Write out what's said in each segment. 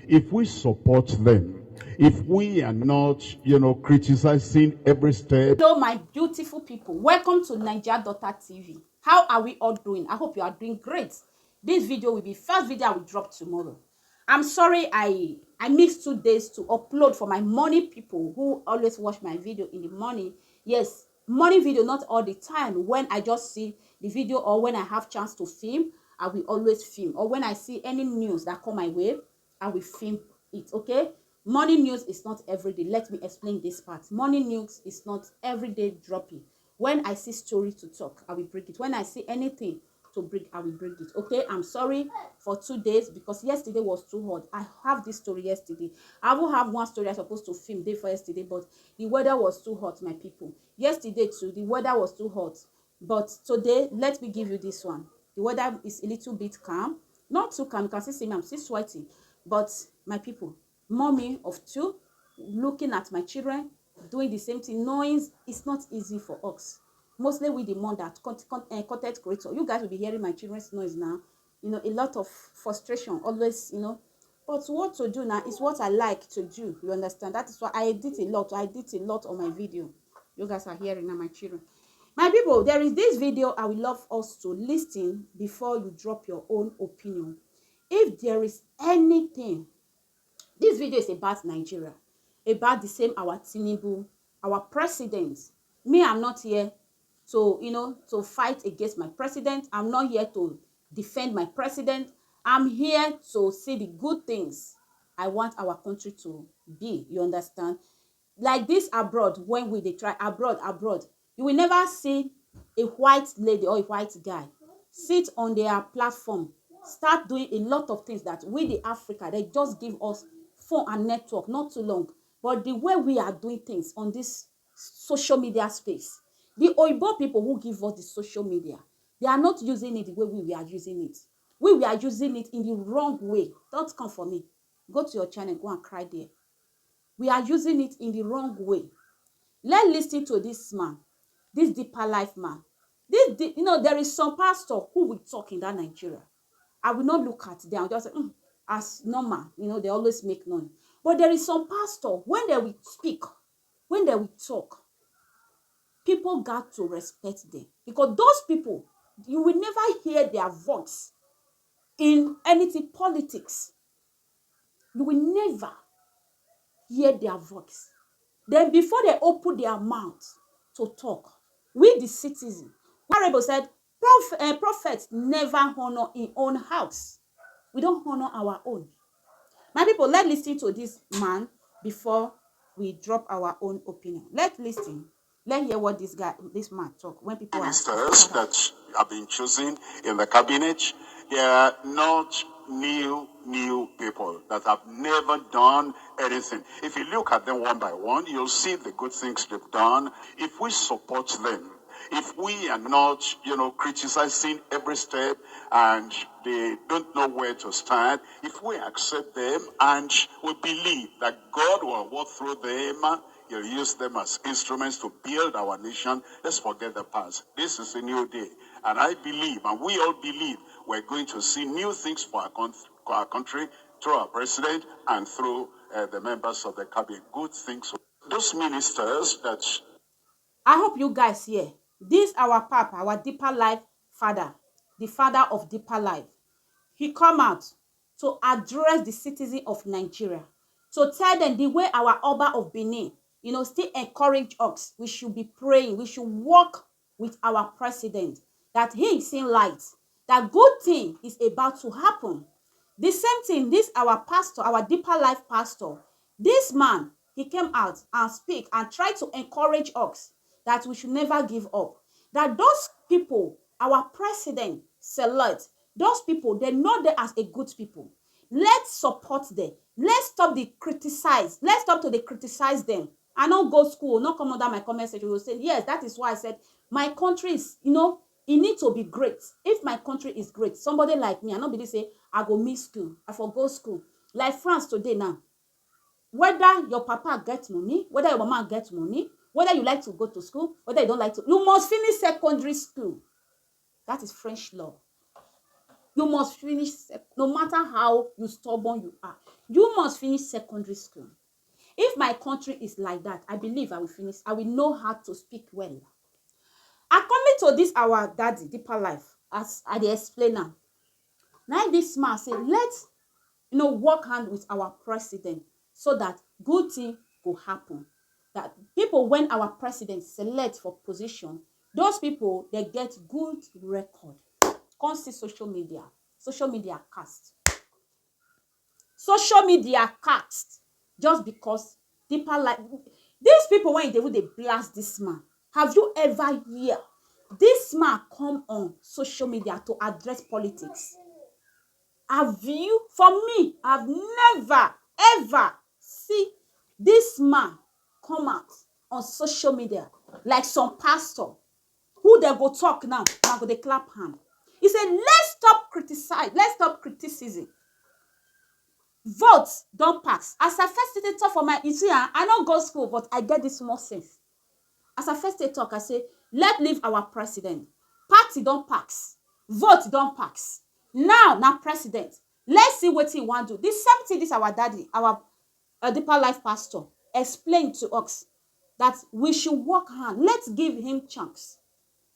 if we support them, if we are not, criticizing every step. Hello, my beautiful people. Welcome to Naija Daughter TV. How are we all doing? I hope you are doing great. This video will be first video I will drop tomorrow. I'm sorry I missed 2 days to upload for my morning people who always watch my video in the morning. Yes, morning video, not all the time. When I just see the video or when I have chance to film, I will always film. Or when I see any news that come my way, I will film it, okay? Morning news is not every day. Let me explain this part. Morning news is not every day dropping. When I see story to talk, I will bring it. When I see anything to bring, I will bring it. Okay, I'm sorry for 2 days because yesterday was too hot. I have this story yesterday. I will have one story I'm supposed to film day for yesterday, but the weather was too hot, my people. Yesterday too, the weather was too hot. But today, let me give you this one. The weather is a little bit calm. Not too calm. You can see me, I'm still sweating. But my people, mommy of 2, looking at my children, doing the same thing, knowing it's not easy for us. Mostly with the mother, content creator. You guys will be hearing my children's noise now. A lot of frustration, always, But what to do now is what I like to do. You understand? That is why I edit a lot. I edit a lot on my video. You guys are hearing now, my children. My people, there is this video I would love us to listen before you drop your own opinion. If there is anything, this video is about Nigeria, about the same our Tinubu, our president. Me, I'm not here to fight against my president. I'm not here to defend my president. I'm here to see the good things I want our country to be. You understand? Like this abroad, when they try abroad, you will never see a white lady or a white guy sit on their platform, start doing a lot of things that we the Africa, they just give us phone and network not too long. But the way we are doing things on this social media space, the Oyibo people who give us the social media, they are not using it the way we are using it. We are using it in the wrong way. Don't come for me. Go to your channel, go and cry there. We are using it in the wrong way. Let's listen to this man, this deeper life man. There is some pastor who will talk in that Nigeria. I will not look at them. I'll just say, as normal. They always make noise. But there is some pastor, when they will speak, when they will talk, people got to respect them. Because those people, you will never hear their voice in anything politics. You will never hear their voice. Then before they open their mouth to talk, we the citizen, Bible said, prophets never honor in own house. We don't honor our own. My people, let's listen to this man before we drop our own opinion. Let's listen. Let's hear what this man talk when people Ministers that have been chosen in the cabinet, they are not new people that have never done anything. If you look at them one by one, you'll see the good things they've done. If we support them, if we are not, criticizing every step and they don't know where to start, if we accept them and we believe that God will work through them, He'll use them as instruments to build our nation, let's forget the past. This is a new day. And I believe, and we all believe, we're going to see new things for our country through our president and through the members of the cabinet. Good things. Those ministers that... I hope you guys hear. This our Papa, our deeper life father, the father of deeper life. He come out to address the citizens of Nigeria, to tell them the way our Oba of Benin, still encourage us. We should be praying. We should work with our president, that he is seeing light, that good thing is about to happen. The same thing, this our pastor, our deeper life pastor, this man, he came out and speak and try to encourage us that we should never give up. That those people, our president select, those people, they know them as a good people. Let's support them. Let's stop the criticize. Let's stop to the criticize them. I don't go school, not come under my comment section. You will say, yes, that is why I said my country is, it needs to be great. If my country is great, somebody like me, I not believe say, I go miss school, I forgo school. Like France today now. Whether your papa gets money, whether your mama gets money, whether you like to go to school, whether you don't like to, you must finish secondary school. That is French law. You must finish, no matter how you stubborn you are, you must finish secondary school. If my country is like that, I believe I will finish. I will know how to speak well. According to this our daddy, deeper life, as I dey explain now. Now this man say, let's work hand with our president so that good thing will happen. That people, when our president select for position, those people they get good record. Come see social media cast. Social media cast just because deeper life. These people when they blast this man. Have you ever hear this man come on social media to address politics? Have you? For me, I've never ever see this man come out on social media like some pastor who they go talk now go dey clap hand. He said, let's stop criticism. Vote don pass. As I first dey talk for my, you see, I no go school, but I get this small sense. As I first dey talk, I say, let's leave our president. Party don pass. Vote don pass. Now na president. Let's see wetin he wan do. This same thing, this our daddy, our deeper life pastor, explain to us that we should work hard. Let's give him chance.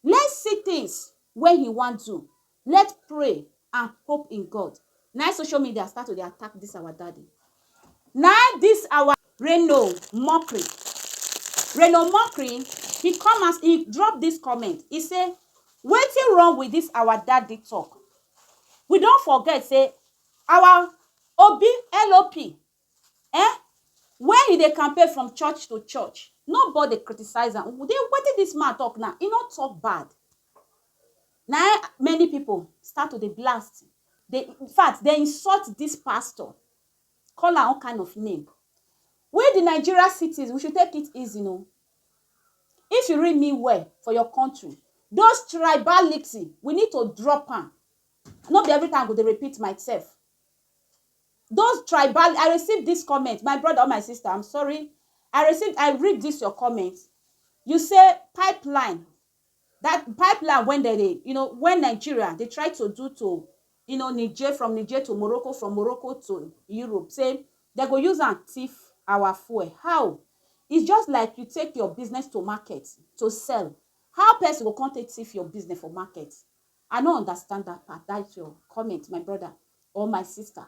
Let's see things when he wan do. Let's pray and hope in God. Now social media start to dey attack this our daddy. Now this our Reno Mockery, he come as he drop this comment. He say, wetin wrong with this our daddy talk? We don't forget say our Obi LOP, when he dey campaign from church to church, nobody criticize am. Wetin this man talk now? He not talk bad. Now many people start to dey blast. In fact, they insult this pastor, call am all kind of name. We the Nigeria cities, we should take it easy, no. If you read me well for your country, those tribality, we need to drop am. Not be every time I go dey repeat myself. Those tribal, I received this comment, my brother or my sister, I'm sorry. I read this your comment. You say pipeline. That pipeline when they when Nigeria, they try to do to, Niger, from Niger to Morocco, from Morocco to Europe, say they go use and thief our fuel. How? It's just like you take your business to market to sell. How person go come take thief your business for market? I don't understand that part. That's your comment, my brother or my sister.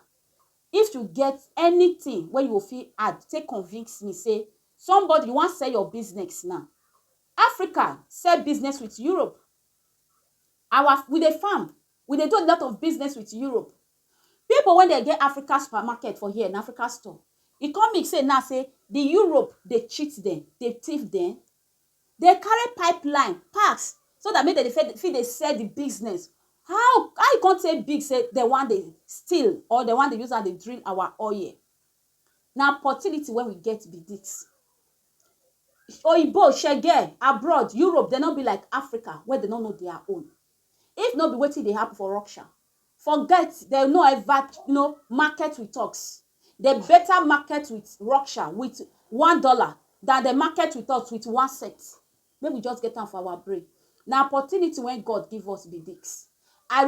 If you get anything where you will feel add, take convince me, say somebody you want sell your business now. Africa sell business with Europe. With a farm, we dey do a lot of business with Europe. People when they get Africa supermarket for here in Africa store, e come make say now say the Europe they cheat them, they thief them, they carry pipeline pass so that make they feel they sell the business. How you can't say big say the one they steal or the one they use and they drill our oil? Now opportunity when we get be this. Oyibo shege abroad, Europe, they not be like Africa where they don't know their own. If not be waiting they happen for Russia, forget they no ever market with us. They better market with Russia with $1 than the market with us with 1 cent. Maybe we just get them for our brain. Now opportunity when God give us be this. I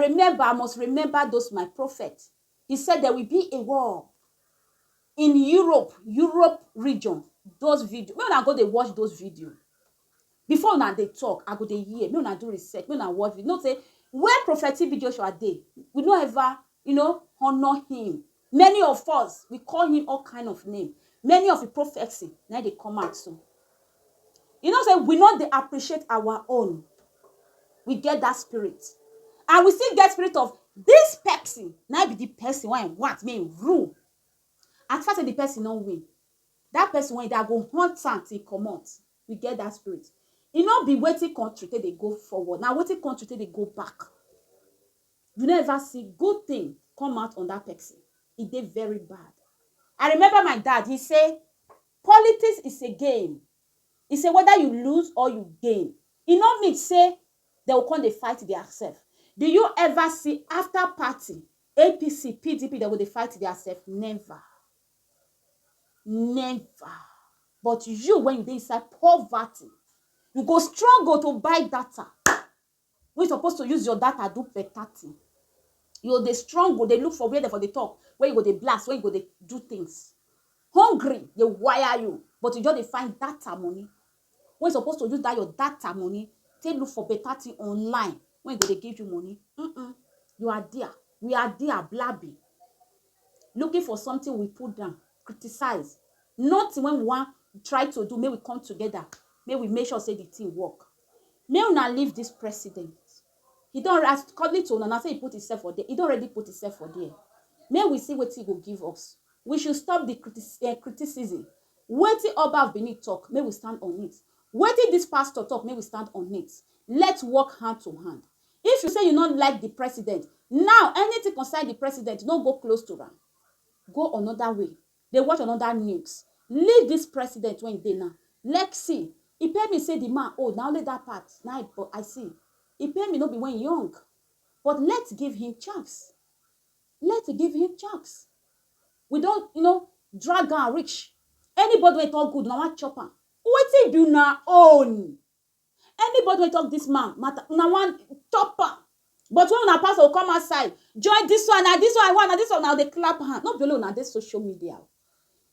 must remember those my prophet. He said there will be a war in Europe region. Those videos, when I go they watch those videos. Before now they talk, I go they hear. Me una do research. Me una watch video. Say where prophetic videos are there, we don't ever honor him. Many of us we call him all kind of name. Many of the prophecy now they come out so. Say we not they appreciate our own. We get that spirit. And we still get spirit of this person. Now be the person why want me rule. At first the person don't win. That person when they go hunt till come out. We get that spirit. Not be waiting country till they go forward. Now waiting country till they go back. You never see good thing come out on that person. It did very bad. I remember my dad, he say, politics is a game. He say whether you lose or you gain. It not mean say they will come they fight themselves. Do you ever see after party, APC, PDP, they will fight themselves? Never. Never. But you, when you inside poverty, you go struggle to buy data. We're supposed to use your data to do better thing. You dey strong, go dey look for where they for the talk, where you go dey blast, where you go dey do things. Hungry, they wire you, but you just dey find data money. When you supposed to use that your data money, take look for better thing online, when they give you money. You are there. We are there, blabby. Looking for something we put down, criticize. Not when we want try to do, may we come together, may we make sure say the thing work. May we not leave this president. He don't according to Nana say he put himself for there. He don't already put himself for there. May we see what he will give us. We should stop the criticism. Wetin Oba of Benin talk, may we stand on it. Wetin this pastor talk, may we stand on it. Let's work hand to hand. If you say you don't like the president, now anything concern the president, don't go close to am. Go another way. They watch another news. Leave this president when they now. Let's see. He pay me say the man, oh, now only that part. Now I see. He pay me not be when young. But let's give him chance. Let's give him chance. We don't, drag and reach. Anybody wey talk good, now want chop am. Wetin do na own? Anybody wey talk this man matter, now want chop am. But when una pastor come outside, join this one, and this one I want, and this one now they clap hand. Not below na this social media.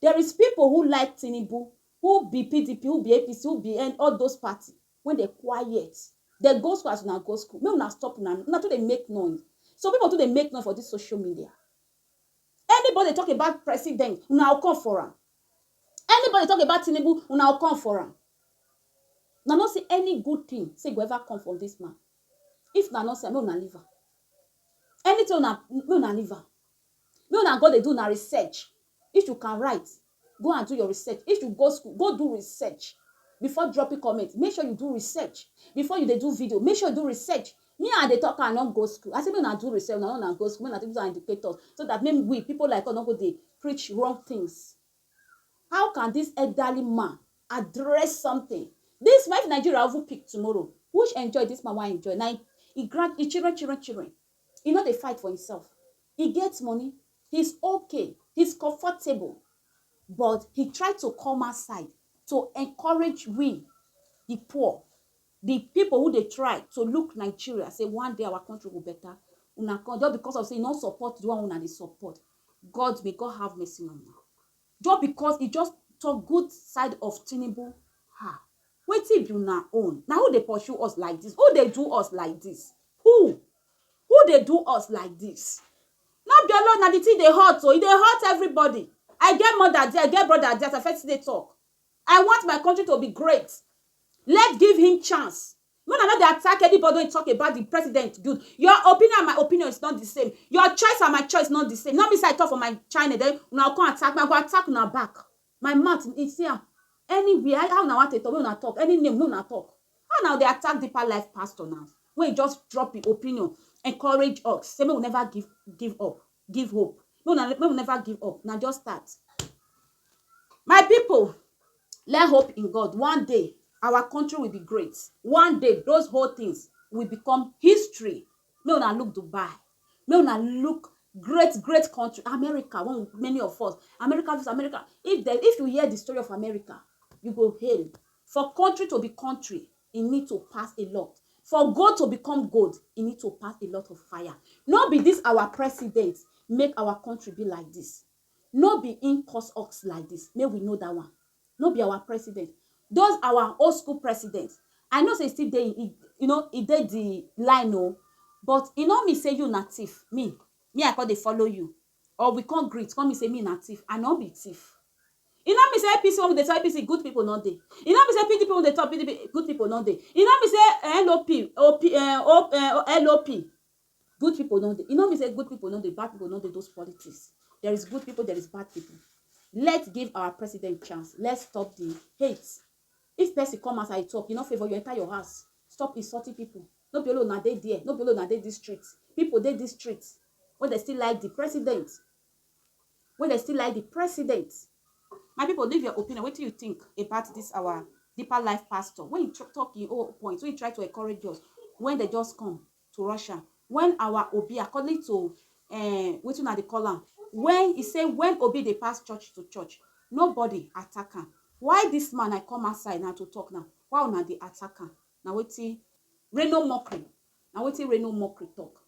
There is people who like Tinubu, who be PDP, who be APC, who be all those parties. When they quiet, they go school as una go school. May una stop una too they make noise. So people too they make noise for this social media. Anybody talk about president, una will come for am. Anybody talk about Tinubu, una will come for am. Now not see any good thing say go ever come from this man. If na not say, me una leave am. Anything me una leave am. Me una go dey do na research. If you can write, go and do your research. If you go school, go do research. Before dropping comments, make sure you do research. Before you dey do video, make sure you do research. Me and the talker not go school. I say me una do research, una go school, me una do indicators, so that maybe we people like us not go dey preach wrong things. How can this elderly man address something? This wife Nigeria will pick tomorrow. Which enjoy this man want enjoy. Now he grant his children. He not dey fight for himself. He gets money. He's okay. He's comfortable. But he tried to come outside to encourage we, the poor, the people who they try to look Nigeria, say one day our country will better. Just because of saying not support the one una dey support. God, may God have mercy on you. Just because he just talk good side of Tinubu, wetin be una own? Now who they pursue us like this? Who they do us like this? Who they do us like this? Not be alone, na the thing they hurt, so it they hurt everybody. I get mother there, I get brother there, I first they talk. I want my country to be great. Let's give him chance. When I know they attack anybody when talk about the president, good. Your opinion and my opinion is not the same. Your choice and my choice is not the same. Not me say I talk for my China, then now come attack me, I go attack now back. My mouth is here. Anywhere, how now want to talk, we not talk. Any name, we not talk. How now they attack deeper life pastor now? When you just drop your opinion, encourage us. Say we will never give up, give hope. We will never give up. Now just start. My people, let hope in God. One day, our country will be great. One day, those whole things will become history. May una look Dubai. May una look great country. America, many of us. America. If you hear the story of America, you go hail. For country to be country, it need to pass a lot. For gold to become gold, it need to pass a lot of fire. Not be this our president make our country be like this. Not be in cause us like this. May we know that one. Not be our president. Those our old school presidents. I know say still they, he did the line, no. But me say you na thief. Me I call they follow you. Or we can't greet. Come me say me na thief. I not be thief. Me say APC when they tell APC good people not there. Me say PDP when they talk PDP good people not there. Me say LOP good people not there. Me say good people not there, bad people not there. Those politics. There is good people, there is bad people. Let's give our president chance. Let's stop the hate. If person come as I talk, favor you enter your house. Stop insulting people. No be alone na dey there. No be alone na dey this street. People dey this street when they still like the president. My people, leave your opinion. What do you think about this our deeper life pastor? When you talk in all points, when you try to encourage us, when they just come to Russia, when our Obi, according to wetin una dey call am, when he say when Obi dey pass church to church, nobody attack am. Why this man I come outside now to talk now? Why una dey attack am? Na wetin Reno mockery talk.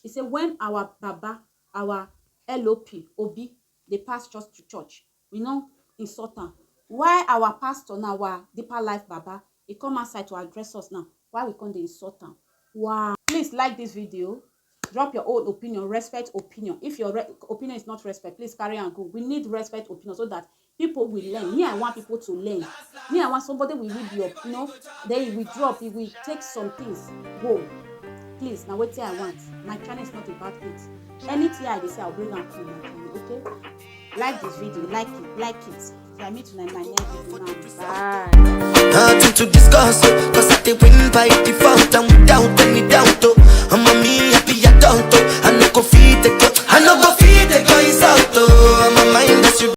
He said, when our Baba, our LOP, Obi, they pass church to church, we know insult am. Why our pastor now, our Deeper Life Baba, he come outside to address us now? Why we can't dey insult am? Wow. Please like this video. Drop your own opinion, respect opinion. If your opinion is not respect, please carry on go. We need respect opinion so that people will learn. Me, I want people to learn. Me, I want somebody will read your, then he will drop, he will take some things, go. Please, now wetin I want. My channel is not about it. Anything I say, I'll bring am come my channel, okay? Like this video, like it. So I meet you in my next video now. Bye. Nothing to discuss, cause I did win by default.